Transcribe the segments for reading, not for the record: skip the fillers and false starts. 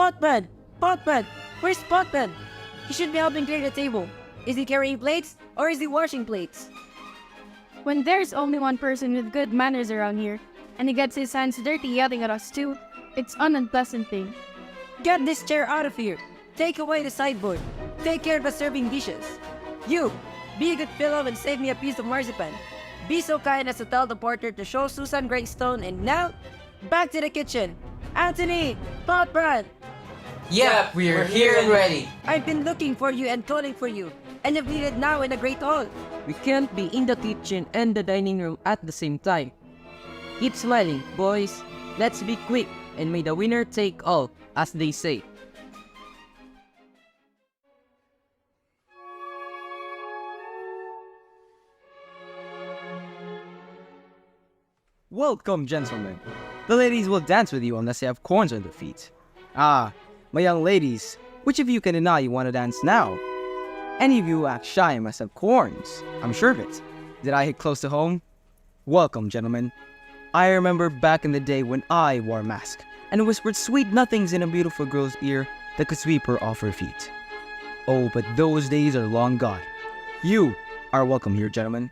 Potman! Potman! Where's Potman? He should be helping clear the table. Is he carrying plates or is he washing plates? When there's only one person with good manners around here, and he gets his hands dirty yelling at us too, it's an unpleasant thing. Get this chair out of here. Take away the sideboard. Take care of the serving dishes. You, be a good fellow and save me a piece of marzipan. Be so kind as to tell the porter to show Susan Greystone, and now, back to the kitchen. Anthony! Potman! Yep, we're here and ready. I've been looking for you and calling for you, and you've needed now in the great hall. We can't be in the kitchen and the dining room at the same time. Keep smiling, boys. Let's be quick, and may the winner take all, as they say. Welcome, gentlemen. The ladies will dance with you unless they have corns on their feet. Ah, my young ladies, which of you can deny you want to dance now? Any of you who act shy must have corns. I'm sure of it. Did I hit close to home? Welcome, gentlemen. I remember back in the day when I wore a mask and whispered sweet nothings in a beautiful girl's ear that could sweep her off her feet. Oh, but those days are long gone. You are welcome here, gentlemen.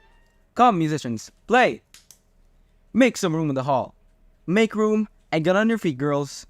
Come, musicians, play! Make some room in the hall. Make room and get on your feet, girls.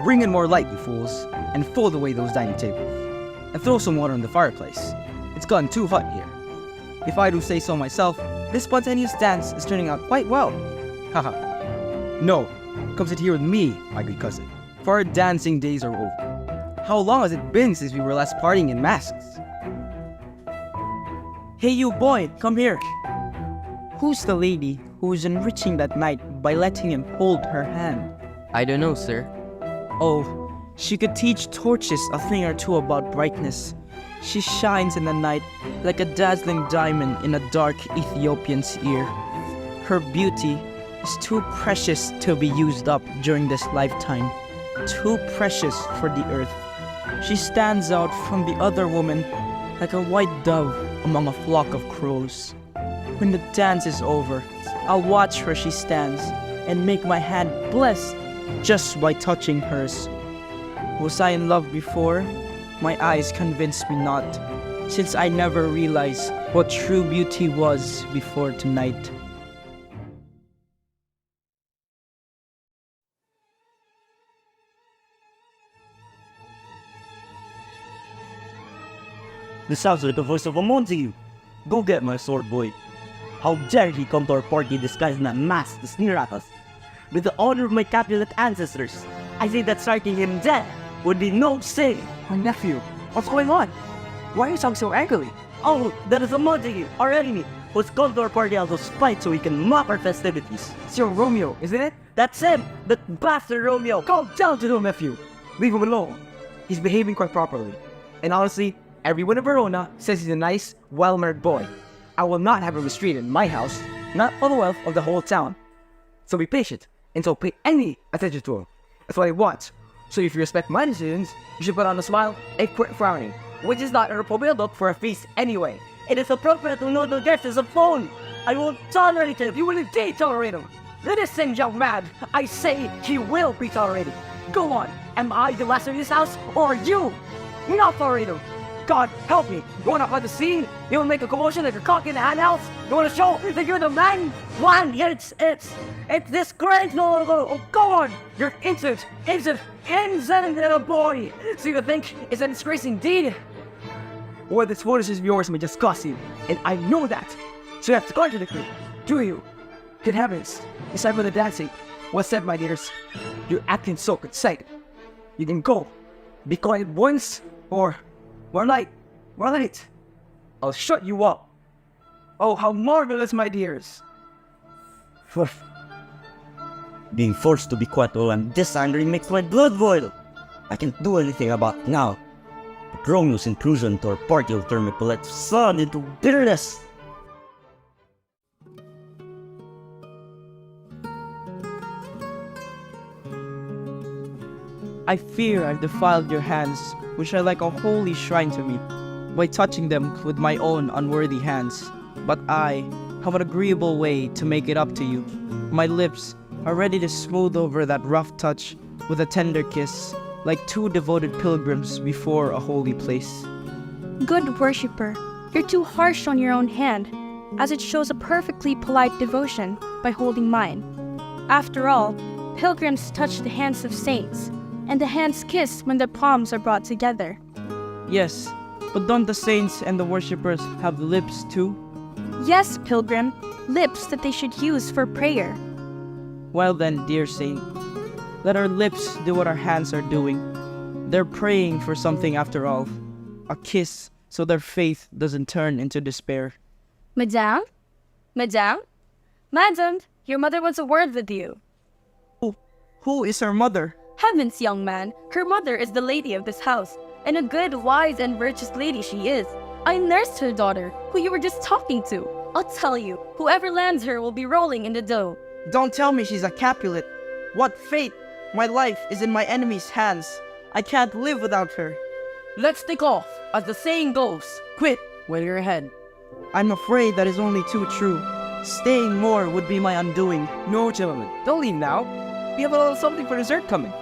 Bring in more light, you fools, and fold away those dining tables. And throw some water on the fireplace. It's gotten too hot here. If I do say so myself, this spontaneous dance is turning out quite well. Haha. No, come sit here with me, my good cousin, for our dancing days are over. How long has it been since we were last partying in masks? Hey you boy, come here. Who's the lady who was enriching that night by letting him hold her hand? I don't know, sir. Oh, she could teach torches a thing or two about brightness. She shines in the night like a dazzling diamond in a dark Ethiopian's ear. Her beauty is too precious to be used up during this lifetime. Too precious for the earth. She stands out from the other women like a white dove among a flock of crows. When the dance is over, I'll watch where she stands and make my hand bless just by touching hers. Was I in love before? My eyes convinced me not, since I never realized what true beauty was before tonight. This sounds like the voice of a Montague. Go get my sword, boy. How dare he come to our party disguised in a mask to sneer at us? With the honor of my Capulet ancestors, I say that striking him dead would be no sin. My nephew, what's going on? Why are you sounding so angrily? Oh, that is a Montague, our enemy, who's come to our party out of spite so he can mock our festivities. It's your Romeo, isn't it? That's him, that bastard Romeo. Calm down to him, nephew. Leave him alone. He's behaving quite properly. And honestly, everyone in Verona says he's a nice, well-mannered boy. I will not have him restrained in my house, not for the wealth of the whole town. So be patient, and don't pay any attention to him. That's what I want. So if you respect my decisions, you should put on a smile and quit frowning, which is not an appropriate look for a feast anyway. It is appropriate to know the guest is a phone. I won't tolerate it. You will indeed tolerate him. Listen, young man, I say he will be tolerated. Go on. Am I the master of this house or you? Not Florido. God, help me. You wanna cut the scene? You wanna make a commotion like a cock in the hen house? You wanna show that you're the man? One, it's this great no, go on. You're innocent little boy. So you think it's a disgrace indeed? Well, this foolishness of yours may disgust you, and I know that. So you have to contradict me, do you? Good heavens, aside from the dancing, what's said, my dears? You're acting so conceited. You can go. Be quiet once, or we're late. I'll shut you up. Oh, how marvelous, my dears. Being forced to be quiet while I'm this angry makes my blood boil. I can't do anything about it now. But Romeo's intrusion to our party will turn my polite son into bitterness. I fear I've defiled your hands, which are like a holy shrine to me, by touching them with my own unworthy hands. But I have an agreeable way to make it up to you. My lips are ready to smooth over that rough touch with a tender kiss, like two devoted pilgrims before a holy place. Good worshipper, you're too harsh on your own hand, as it shows a perfectly polite devotion by holding mine. After all, pilgrims touch the hands of saints, and the hands kiss when the palms are brought together. Yes, but don't the saints and the worshippers have lips too? Yes, pilgrim, lips that they should use for prayer. Well then, dear saint, let our lips do what our hands are doing. They're praying for something after all. A kiss, so their faith doesn't turn into despair. Madame? Madame? Madam, your mother wants a word with you. Who is her mother? Heavens, young man, her mother is the lady of this house, and a good, wise, and virtuous lady she is. I nursed her daughter, who you were just talking to. I'll tell you, whoever lands her will be rolling in the dough. Don't tell me she's a Capulet. What fate! My life is in my enemy's hands. I can't live without her. Let's take off, as the saying goes. Quit while you're ahead. I'm afraid that is only too true. Staying more would be my undoing. No, gentlemen, don't leave now. We have a little something for dessert coming.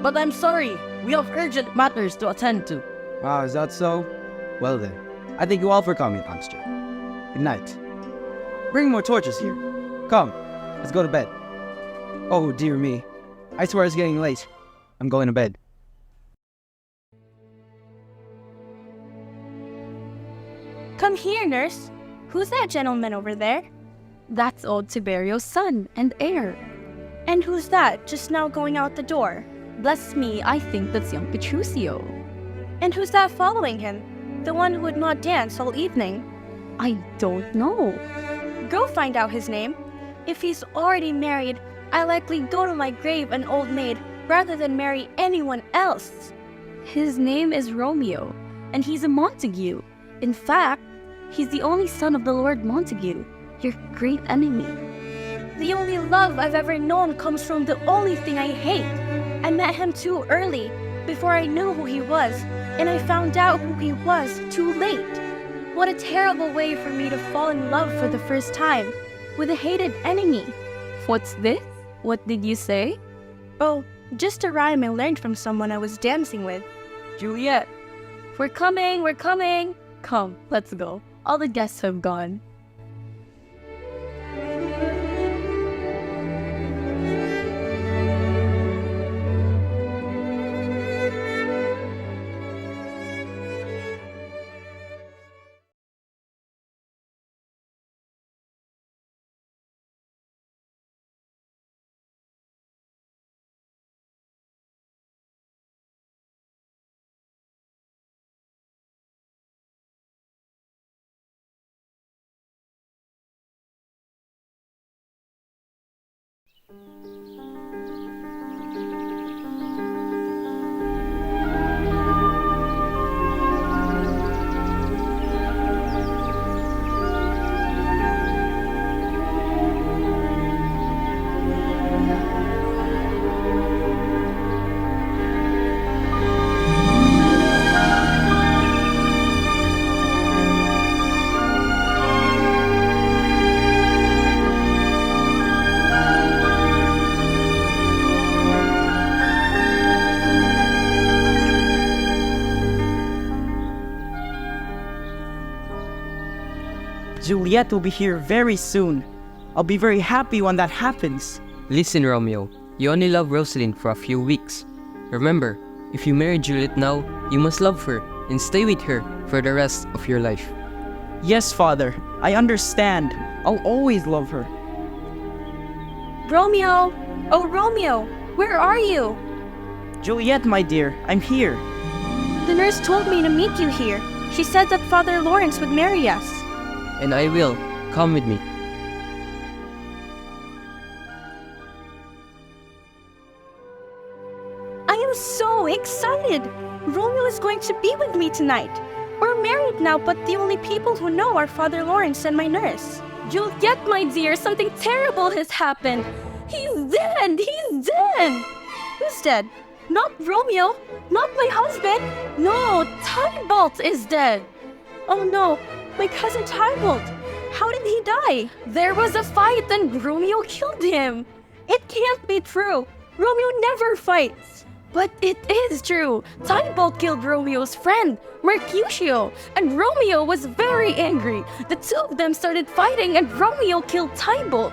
But I'm sorry, we have urgent matters to attend to. Ah, is that so? Well then, I thank you all for coming, Amster. Good night. Bring more torches here. Come, let's go to bed. Oh, dear me. I swear it's getting late. I'm going to bed. Come here, nurse. Who's that gentleman over there? That's old Tiberio's son and heir. And who's that just now going out the door? Bless me, I think that's young Petruchio. And who's that following him? The one who would not dance all evening? I don't know. Go find out his name. If he's already married, I likely go to my grave an old maid rather than marry anyone else. His name is Romeo, and he's a Montague. In fact, he's the only son of the Lord Montague, your great enemy. The only love I've ever known comes from the only thing I hate. I met him too early, before I knew who he was, and I found out who he was too late. What a terrible way for me to fall in love for the first time, with a hated enemy. What's this? What did you say? Oh, just a rhyme I learned from someone I was dancing with. Juliet. We're coming. Come, let's go. All the guests have gone. Juliet will be here very soon. I'll be very happy when that happens. Listen, Romeo. You only love Rosalind for a few weeks. Remember, if you marry Juliet now, you must love her and stay with her for the rest of your life. Yes, father, I understand. I'll always love her. Romeo! Oh, Romeo! Where are you? Juliet, my dear, I'm here. The nurse told me to meet you here. She said that Father Lawrence would marry us. And I will. Come with me. I am so excited! Romeo is going to be with me tonight. We're married now, but the only people who know are Father Lawrence and my nurse. Juliet, my dear, something terrible has happened. He's dead! He's dead! Who's dead? Not Romeo! Not my husband! No, Tybalt is dead! Oh no, my cousin Tybalt! How did he die? There was a fight and Romeo killed him! It can't be true! Romeo never fights! But it is true! Tybalt killed Romeo's friend, Mercutio, and Romeo was very angry. The two of them started fighting and Romeo killed Tybalt.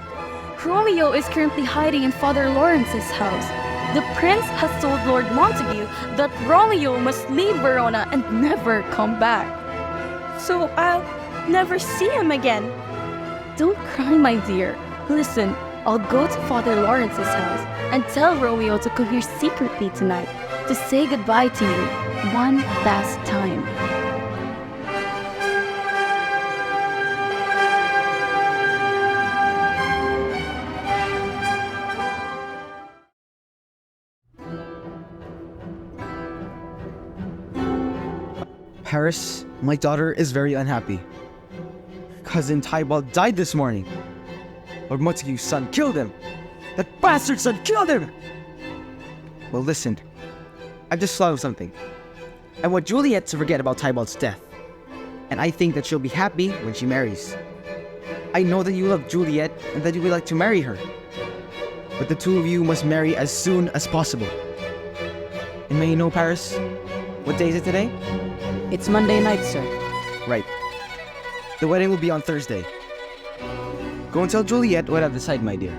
Romeo is currently hiding in Father Lawrence's house. The prince has told Lord Montague that Romeo must leave Verona and never come back. So I'll never see him again. Don't cry, my dear. Listen, I'll go to Father Lawrence's house and tell Romeo to come here secretly tonight to say goodbye to you one last time. Paris, my daughter is very unhappy. Cousin Tybalt died this morning. Lord Montague's son killed him. That bastard son killed him! Well, listen. I've just thought of something. I want Juliet to forget about Tybalt's death. And I think that she'll be happy when she marries. I know that you love Juliet and that you would like to marry her. But the two of you must marry as soon as possible. And may you know, Paris, what day is it today? It's Monday night, sir. Right. The wedding will be on Thursday. Go and tell Juliet what I've decided, my dear.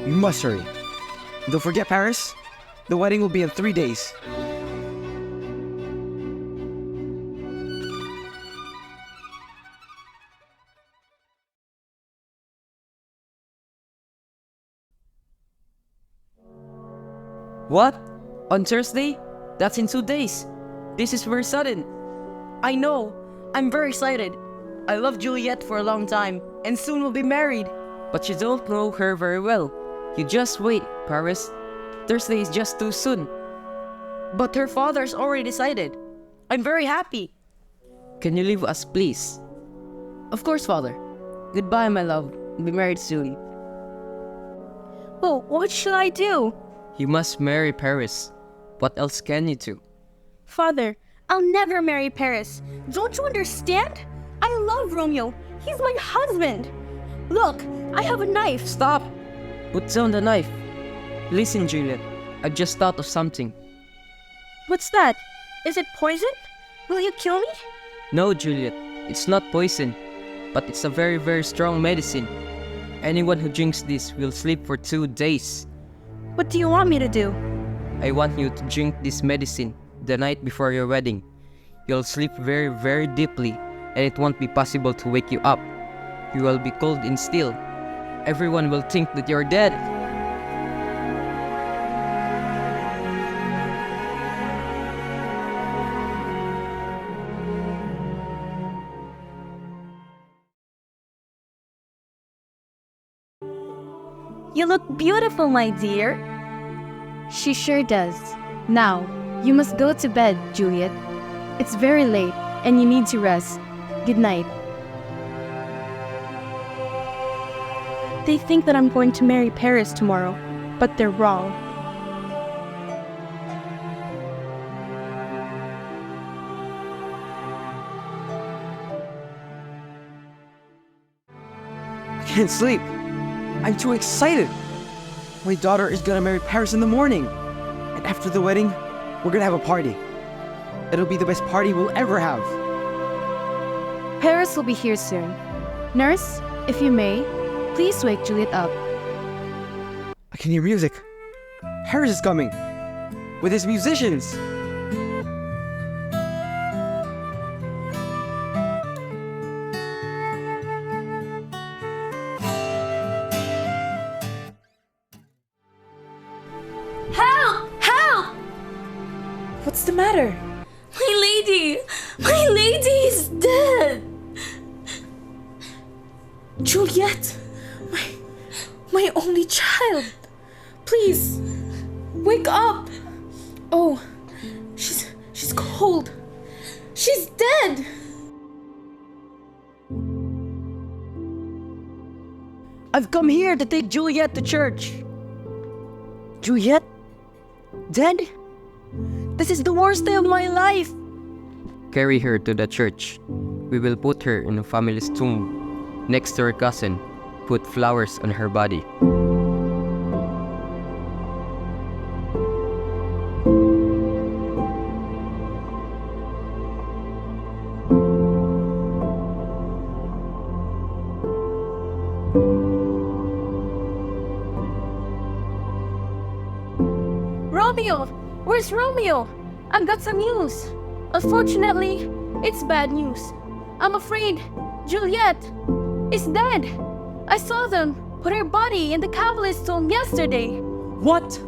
You must hurry. And don't forget, Paris, the wedding will be in 3 days. What? On Thursday? That's in 2 days. This is very sudden. I know. I'm very excited. I love Juliet for a long time, and soon we'll be married. But you don't know her very well. You just wait, Paris. Thursday is just too soon. But her father's already decided. I'm very happy. Can you leave us, please? Of course, father. Goodbye, my love. We'll be married soon. Oh, what should I do? You must marry Paris. What else can you do? Father, I'll never marry Paris. Don't you understand? I love Romeo. He's my husband. Look, I have a knife. Stop! Put down the knife. Listen, Juliet. I just thought of something. What's that? Is it poison? Will you kill me? No, Juliet. It's not poison. But it's a very, very strong medicine. Anyone who drinks this will sleep for 2 days. What do you want me to do? I want you to drink this medicine the night before your wedding. You'll sleep very, very deeply, and it won't be possible to wake you up. You will be cold and still. Everyone will think that you're dead. You look beautiful, my dear. She sure does. Now, you must go to bed, Juliet. It's very late, and you need to rest. Good night. They think that I'm going to marry Paris tomorrow, but they're wrong. I can't sleep. I'm too excited. My daughter is gonna marry Paris in the morning. And after the wedding, we're gonna have a party. It'll be the best party we'll ever have. Paris will be here soon. Nurse, if you may, please wake Juliet up. I can hear music. Harris is coming. With his musicians. Help! Help! What's the matter? My lady! My lady is dead! Juliet! My only child! Please! Wake up! Oh, she's cold. She's dead! I've come here to take Juliet to church. Juliet? Dead? This is the worst day of my life. Carry her to the church. We will put her in a family's tomb. Next to her cousin, put flowers on her body. Romeo! Where's Romeo? I've got some news. Unfortunately, it's bad news. I'm afraid Juliet is dead. I saw them put her body in the cavalier's tomb yesterday. What?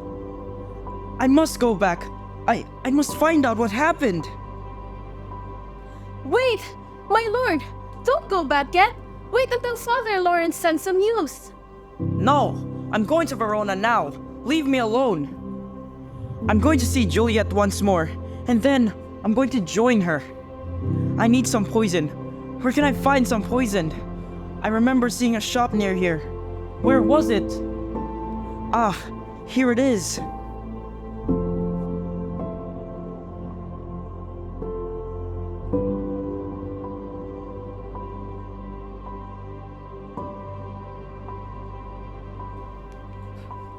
I must go back. I must find out what happened. Wait, my lord, don't go back yet. Wait until Father Lawrence sends some news. No, I'm going to Verona now. Leave me alone. I'm going to see Juliet once more, and then I'm going to join her. I need some poison. Where can I find some poison? I remember seeing a shop near here. Where was it? Ah, here it is.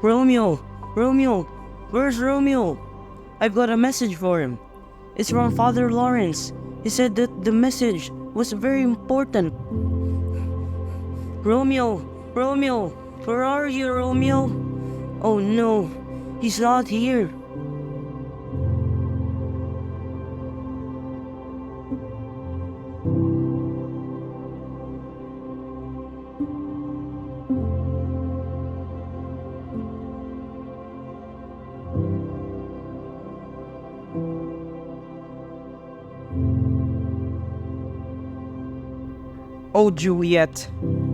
Romeo! Romeo! Where's Romeo? I've got a message for him. It's from Father Lawrence. He said that the message was very important. Romeo! Romeo! Where are you, Romeo? Oh no, he's not here. Oh, Juliet,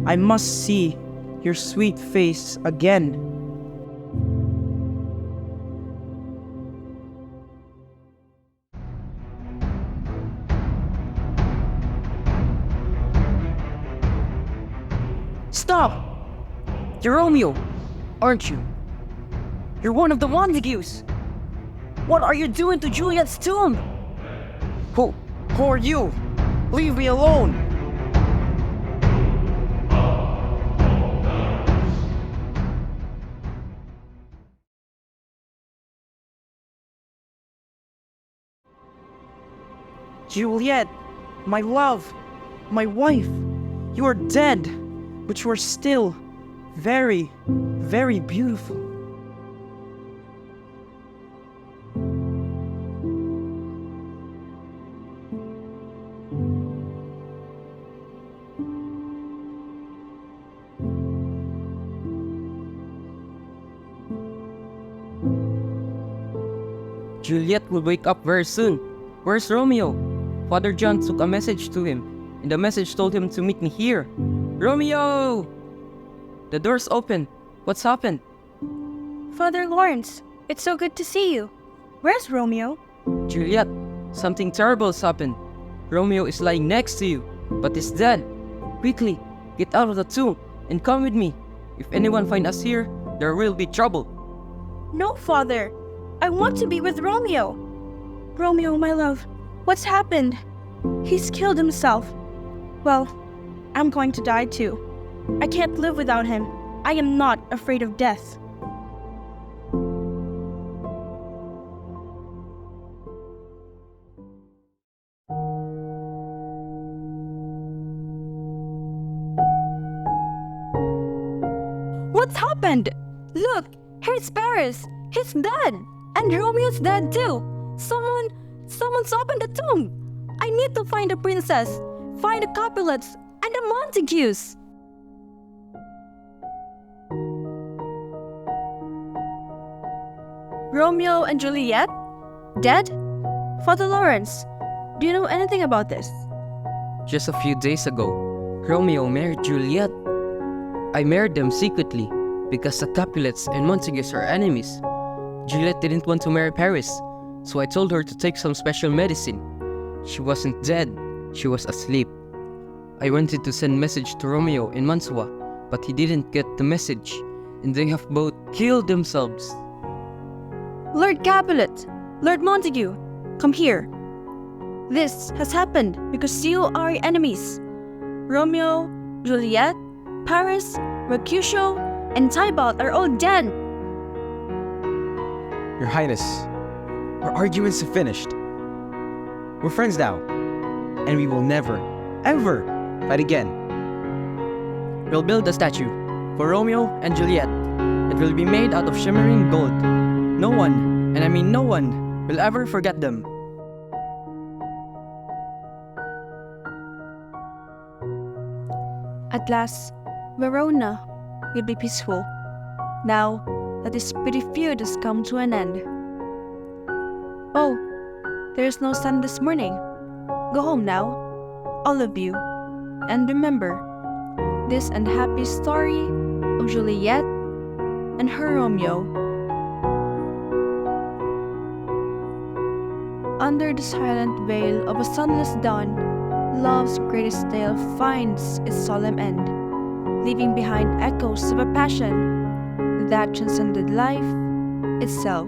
I must see your sweet face again. Stop! You're Romeo, aren't you? You're one of the Montagues. What are you doing to Juliet's tomb? Who are you? Leave me alone! Juliet, my love, my wife, you are dead, but you are still very, very beautiful. Juliet will wake up very soon. Where's Romeo? Father John took a message to him, and the message told him to meet me here. Romeo! The door's open. What's happened? Father Lawrence, it's so good to see you. Where's Romeo? Juliet, something terrible's happened. Romeo is lying next to you, but he's dead. Quickly, get out of the tomb and come with me. If anyone finds us here, there will be trouble. No, Father. I want to be with Romeo. Romeo, my love, what's happened? He's killed himself. Well, I'm going to die too. I can't live without him. I am not afraid of death. What's happened? Look, here's Paris. He's dead. And Romeo's dead too. Someone's opened the tomb. I need to find the princess, find the Capulets, and the Montagues. Romeo and Juliet? Dead? Father Lawrence, do you know anything about this? Just a few days ago, Romeo married Juliet. I married them secretly because the Capulets and Montagues are enemies. Juliet didn't want to marry Paris, so I told her to take some special medicine. She wasn't dead, she was asleep. I wanted to send message to Romeo in Mantua, but he didn't get the message, and they have both killed themselves. Lord Capulet, Lord Montague, come here. This has happened because you are enemies. Romeo, Juliet, Paris, Mercutio, and Tybalt are all dead. Your Highness, our arguments are finished. We're friends now, and we will never, ever fight again. We'll build a statue for Romeo and Juliet. It will be made out of shimmering gold. No one, and I mean no one, will ever forget them. At last, Verona will be peaceful. Now that this petty feud has come to an end. Oh, there's no sun this morning. Go home now, all of you. And remember, this unhappy story of Juliet and her Romeo. Under the silent veil of a sunless dawn, love's greatest tale finds its solemn end, leaving behind echoes of a passion that transcended life itself.